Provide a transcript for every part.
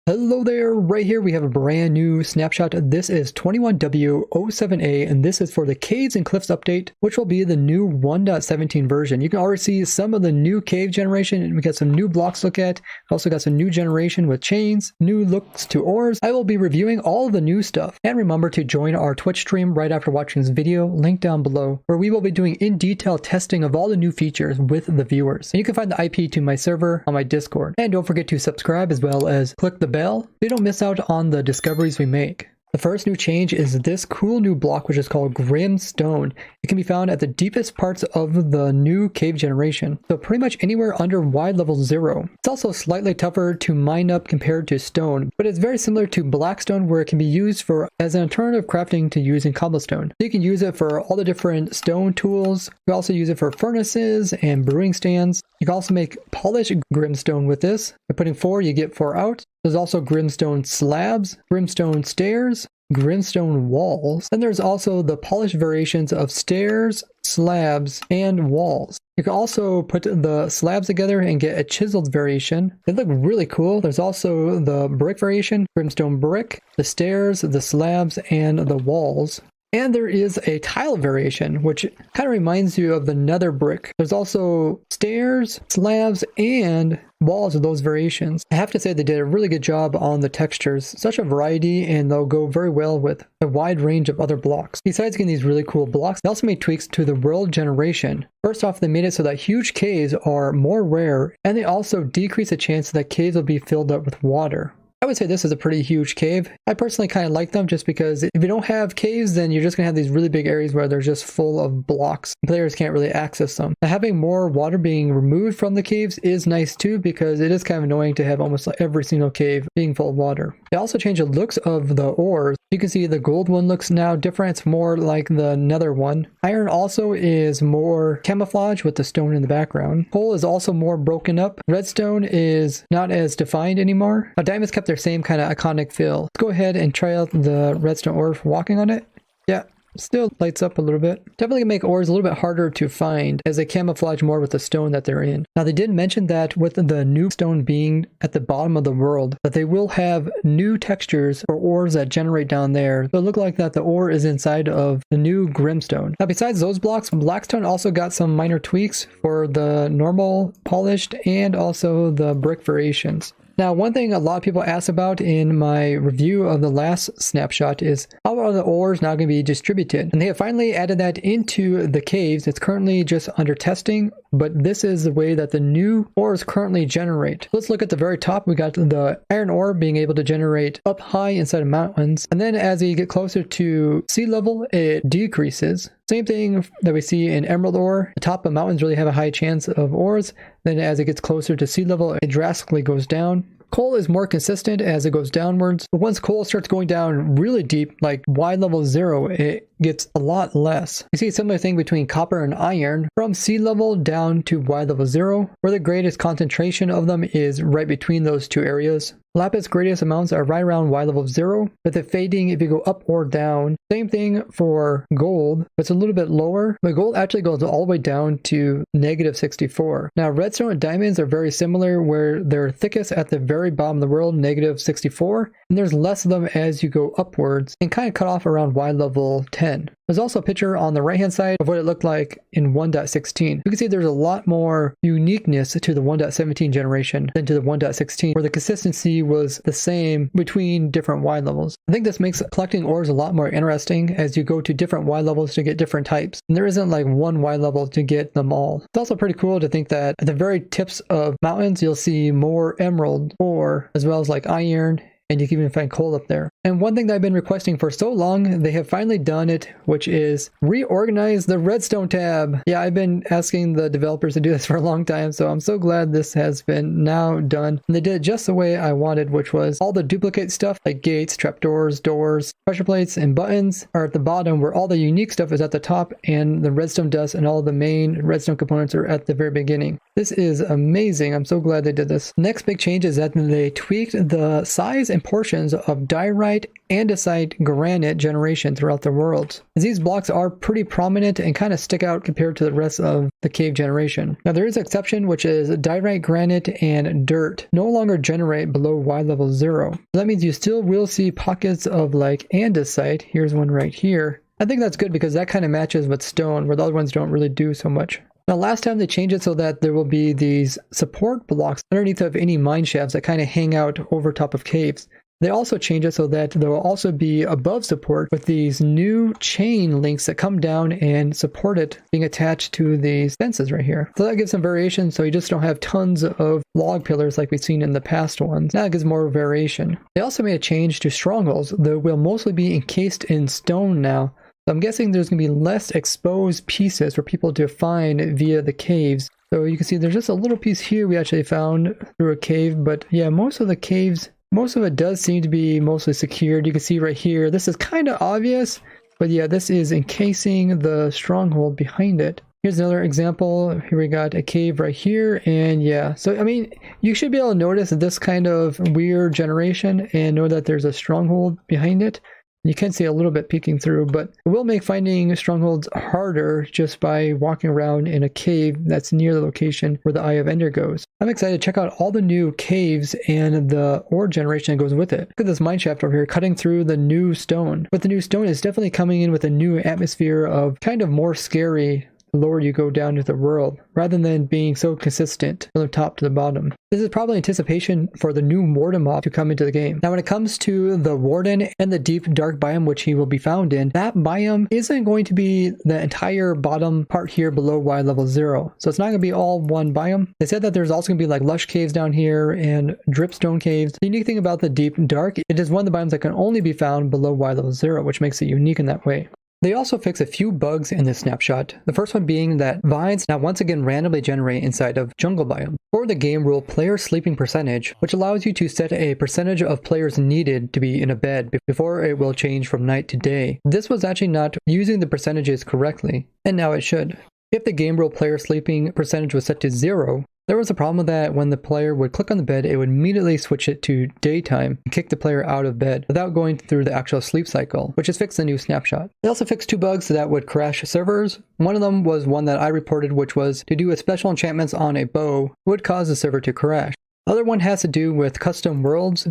Hello there, right here we have a brand new snapshot. This is 21W07A and this is for the Caves and Cliffs update, which will be the new 1.17 version. You can already see some of the new cave generation and we got some new blocks to look at. Also got some new generation with chains, new looks to ores. I will be reviewing all of the new stuff. And remember to join our Twitch stream right after watching this video, link down below, where we will be doing in-detail testing of all the new features with the viewers. And you can find the IP to my server on my Discord. And don't forget to subscribe as well as click the bell so you don't miss out on the discoveries we make. The first new change is this cool new block which is called Grim Stone. It can be found at the deepest parts of the new cave generation, so pretty much anywhere under wide level 0. It's also slightly tougher to mine up compared to stone, but it's very similar to blackstone where it can be used for as an alternative crafting to using cobblestone. So you can use it for all the different stone tools. You can also use it for furnaces and brewing stands. You can also make polished grimstone with this. By putting 4, you get 4 out. There's also grimstone slabs, grimstone stairs, grimstone walls. Then there's also the polished variations of stairs, slabs, and walls. You can also put the slabs together and get a chiseled variation. They look really cool. There's also the brick variation, grimstone brick, the stairs, the slabs, and the walls. And there is a tile variation, which kind of reminds you of the nether brick. There's also stairs, slabs, and walls of those variations. I have to say they did a really good job on the textures. Such a variety, and they'll go very well with a wide range of other blocks. Besides getting these really cool blocks, they also made tweaks to the world generation. First off, they made it so that huge caves are more rare, and they also decrease the chance that caves will be filled up with water. I would say this is a pretty huge cave. I personally kind of like them just because if you don't have caves, then you're just going to have these really big areas where they're just full of blocks. Players can't really access them. Now, having more water being removed from the caves is nice too, because it is kind of annoying to have almost like every single cave being full of water. They also changed the looks of the ores. You can see the gold one looks now different. It's more like the nether one. Iron also is more camouflage with the stone in the background. Coal is also more broken up. Redstone is not as defined anymore. Now, diamonds kept their same kind of iconic feel. Let's go ahead and try out the redstone ore for walking on it. Yeah, still lights up a little bit. Definitely make ores a little bit harder to find as they camouflage more with the stone that they're in. Now, they did mention that with the new stone being at the bottom of the world, that they will have new textures for ores that generate down there. So it look like that the ore is inside of the new grimstone. Now, besides those blocks, blackstone also got some minor tweaks for the normal, polished, and also the brick variations. Now, one thing a lot of people asked about in my review of the last snapshot is how are the ores now going to be distributed? And they have finally added that into the caves. It's currently just under testing, but this is the way that the new ores currently generate. Let's look at the very top. We got the iron ore being able to generate up high inside of mountains. And then as you get closer to sea level, it decreases. Same thing that we see in emerald ore. The top of mountains really have a high chance of ores. Then as it gets closer to sea level, it drastically goes down. Coal is more consistent as it goes downwards, but once coal starts going down really deep, like wide level 0, it gets a lot less. You see a similar thing between copper and iron from sea level down to wide level 0, where the greatest concentration of them is right between those two areas. Lapis greatest amounts are right around wide level 0, with the fading if you go up or down. Same thing for gold, but it's a little bit lower. But gold actually goes all the way down to -64. Now, redstone and diamonds are very similar, where they're thickest at the very bottom of the world, -64, and there's less of them as you go upwards and kind of cut off around wide level 10. There's also a picture on the right hand side of what it looked like in 1.16. You can see there's a lot more uniqueness to the 1.17 generation than to the 1.16, where the consistency was the same between different wide levels. I think this makes collecting ores a lot more interesting as you go to different wide levels to get different types. And there isn't like one wide level to get them all. It's also pretty cool to think that at the very tips of mountains, you'll see more emerald ore as well as like iron, and you can even find coal up there. And one thing that I've been requesting for so long, they have finally done it, which is reorganize the redstone tab. Yeah, I've been asking the developers to do this for a long time, so I'm so glad this has been now done. And they did it just the way I wanted, which was all the duplicate stuff like gates, trapdoors, doors, pressure plates, and buttons are at the bottom, where all the unique stuff is at the top, and the redstone dust and all the main redstone components are at the very beginning. This is amazing. I'm so glad they did this. Next big change is that they tweaked the size and portions of diorite andesite, granite generation throughout the world. These blocks are pretty prominent and kind of stick out compared to the rest of the cave generation. Now there is an exception, which is diorite, granite, and dirt no longer generate below Y level 0. So that means you still will see pockets of like andesite. Here's one right here. I think that's good because that kind of matches with stone, where the other ones don't really do so much. Now last time they changed it so that there will be these support blocks underneath of any mine shafts that kind of hang out over top of caves. They also changed it so that there will also be above support with these new chain links that come down and support it being attached to these fences right here. So that gives some variation, so you just don't have tons of log pillars like we've seen in the past ones. Now it gives more variation. They also made a change to strongholds that will mostly be encased in stone now. So I'm guessing there's going to be less exposed pieces for people to find via the caves. So you can see there's just a little piece here we actually found through a cave, but yeah, most of the caves, most of it does seem to be mostly secured. You can see right here, this is kind of obvious, but yeah, this is encasing the stronghold behind it. Here's another example. Here we got a cave right here, and yeah, so I mean, you should be able to notice this kind of weird generation and know that there's a stronghold behind it. You can see a little bit peeking through, but it will make finding strongholds harder just by walking around in a cave that's near the location where the Eye of Ender goes. I'm excited to check out all the new caves and the ore generation that goes with it. Look at this mine shaft over here cutting through the new stone. But the new stone is definitely coming in with a new atmosphere of kind of more scary the lower you go down into the world, rather than being so consistent from the top to the bottom. This is probably anticipation for the new Warden mob to come into the game. Now when it comes to the Warden and the deep dark biome which he will be found in, that biome isn't going to be the entire bottom part here below Y level 0. So it's not going to be all one biome. They said that there's also going to be like lush caves down here and dripstone caves. The unique thing about the deep dark, it is one of the biomes that can only be found below Y level 0, which makes it unique in that way. They also fix a few bugs in this snapshot. The first one being that vines now once again randomly generate inside of jungle biome. For the game rule player sleeping percentage, which allows you to set a percentage of players needed to be in a bed before it will change from night to day. This was actually not using the percentages correctly, and now it should. If the game rule player sleeping percentage was set to 0, there was a problem with that when the player would click on the bed, it would immediately switch it to daytime and kick the player out of bed without going through the actual sleep cycle, which is fixed in the new snapshot. They also fixed 2 bugs that would crash servers. One of them was one that I reported, which was to do with special enchantments on a bow would cause the server to crash. The other one has to do with custom worlds.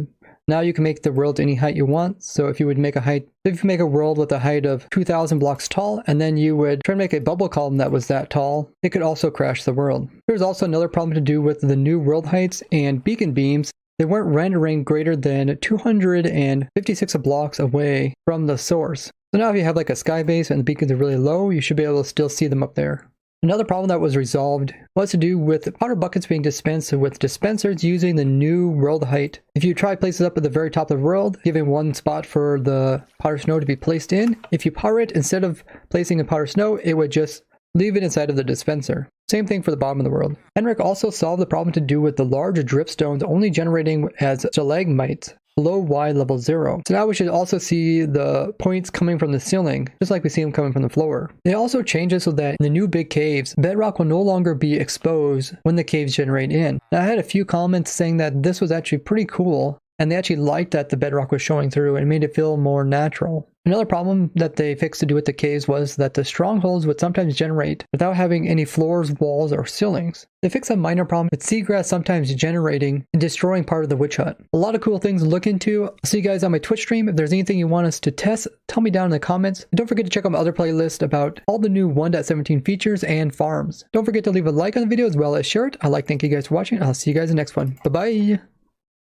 Now you can make the world any height you want. So if you would make a world with a height of 2,000 blocks tall, and then you would try to make a bubble column that was that tall, it could also crash the world. There's also another problem to do with the new world heights and beacon beams. They weren't rendering greater than 256 blocks away from the source. So now if you have like a sky base and the beacons are really low, you should be able to still see them up there. Another problem that was resolved was to do with powder buckets being dispensed with dispensers using the new world height. If you try places up at the very top of the world, giving one spot for the powder snow to be placed in, if you power it, instead of placing in powder snow, it would just leave it inside of the dispenser. Same thing for the bottom of the world. Henrik also solved the problem to do with the large dripstones only generating as stalagmites below Y level 0. So now we should also see the points coming from the ceiling, just like we see them coming from the floor. They also changed it so that in the new big caves, bedrock will no longer be exposed when the caves generate in. Now I had a few comments saying that this was actually pretty cool, and they actually liked that the bedrock was showing through and made it feel more natural. Another problem that they fixed to do with the caves was that the strongholds would sometimes generate without having any floors, walls, or ceilings. They fixed a minor problem with seagrass sometimes generating and destroying part of the witch hut. A lot of cool things to look into. I'll see you guys on my Twitch stream. If there's anything you want us to test, tell me down in the comments. And don't forget to check out my other playlist about all the new 1.17 features and farms. Don't forget to leave a like on the video as well as share it. I'd like to thank you guys for watching. I'll see you guys in the next one. Bye-bye!